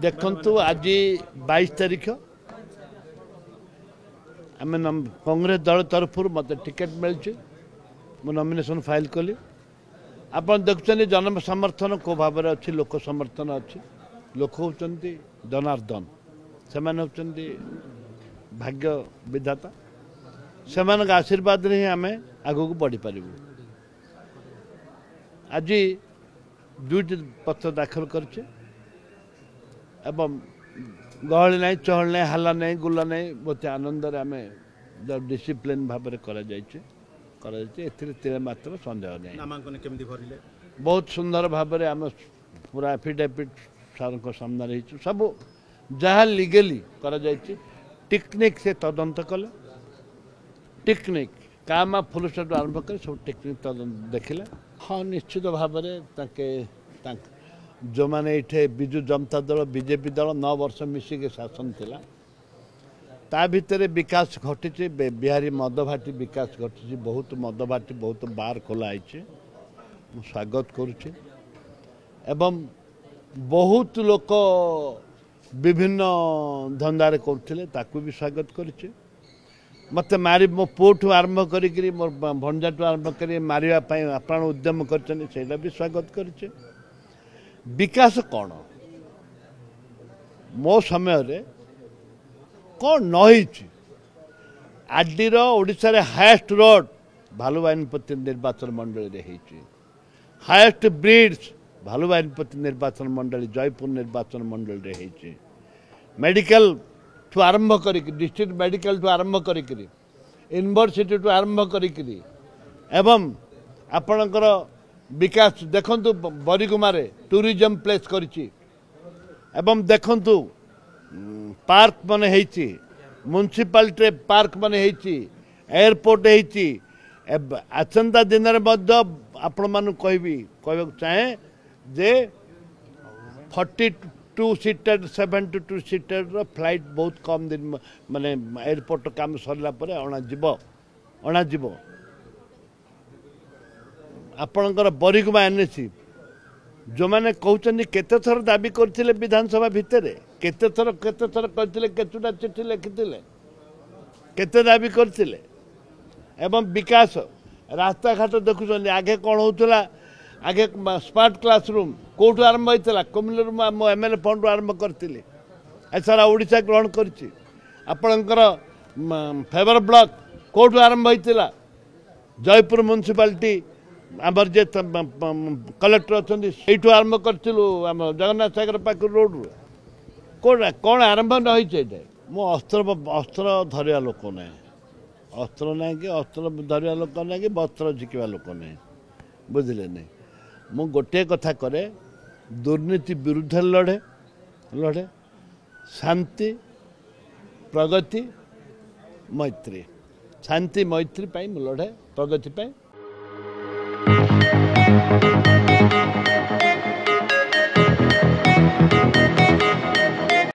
देखु आज 22 तारीख आम कांग्रेस दल तरफ मत टिकेट मिली मु नॉमिनेशन फाइल कली आप देखुं जन समर्थन को भाव में अच्छी लोक समर्थन अच्छी लोक होती जनार्दन से होती भाग्य विधाता से आशीर्वाद ही आम आगू बढ़ी पारू। आज दुईटी पत्र दाखल करछे एवं गहली नहीं चहल नहीं हल्ला नहीं गुला नहीं बहुत आनंद आम डिसिप्लिन भाव में कर मात्र सन्देह नहीं। नामांकन केमती भरिले बहुत सुंदर भाव में आम पूरा एफिडेविट सार सामने रही सब जहाँ लीगली कर टेक्निक से तदंत कले टेक्निक काम फुल स्टॉप आरंभ कर सब टेक्निक तदंत देखिले। हाँ निश्चित भाव में जो मैंने ये विजु जनता दल बीजेपी दल 9 वर्ष मिसिक शासन थिला ता भितर विकास घटी बिहारी मदभाटी विकास घटी बहुत मदभाटी बहुत बार खोला स्वागत करुचे एवं बहुत लोक विभिन्न धंदारे करथिले ताकू भी स्वागत करुचे मत मारी मो पुठू आरंभ करी मोर भंजाठू आरंभ कर मारिया आपण उद्यम कर भी स्वागत करुचे। विकास कौन मो समय रे कौन नही आडीर ओडिशा रे हाईएस्ट रोड भालुबाईनपति निर्वाचन मंडली रे हेची हाईएस्ट ब्रिड्स भालुबाईनपति निर्वाचन मंडली जयपुर निर्वाचन मंडली रे हेची मेडिकल ठू आरंभ करी डिस्ट्रिक्ट मेडिकल ठू आरंभ करी यूनिवर्सिटी ठू आरंभ करी एवं आपणकर विकास देखंतु बरिगुमारे टूरिज्म प्लेस करिछि एवं देखंतु पार्क माने हेछि म्युनिसिपालिटी पार्क माने हेछि एयरपोर्ट हेछि आसंता दिन रे मध्य आपण मानु कहबी चाहे जे 42 सीटर 72 सीटर रो फ्लाइट बहुत कम दिन माने एयरपोर्ट काम सरला परे अणा जीव आपणकर बरिगुमा एनएसी जो मैंने कहते केते थर दाबी करथिले विधानसभा भितर केते थर करथिले केतुटा चिट्ठी लिखिथिले केते दाबी करथिले एवं विकास रास्ता घाट देखुछन आगे कौन होतला आगे स्मार्ट क्लासरूम कोठू आरंभ होइतला कम्युनिटी मो एमएलए फंड आरंभ करथिले एसारा ओडिशा ग्रहण करछि आपणकर फेवर ब्लॉक कोठू आरंभ होइतला जयपुर म्युनिसिपालिटी आमर जे कलेक्टर अच्छा आरंभ करूँ जगन्नाथ सागर पाख रोड कौन आरंभ न मो अस्त्र धरिया लोक ना अस्त्र ना कि अस्त्र धरिया लोक ना कि वस्त्र झिकवा लोक ना बुझे नहीं मु गोटे कथा करे दुर्नीति विरुद्ध लड़े लड़े शांति प्रगति मैत्री शांति मैत्री पाई लड़े प्रगति पाई।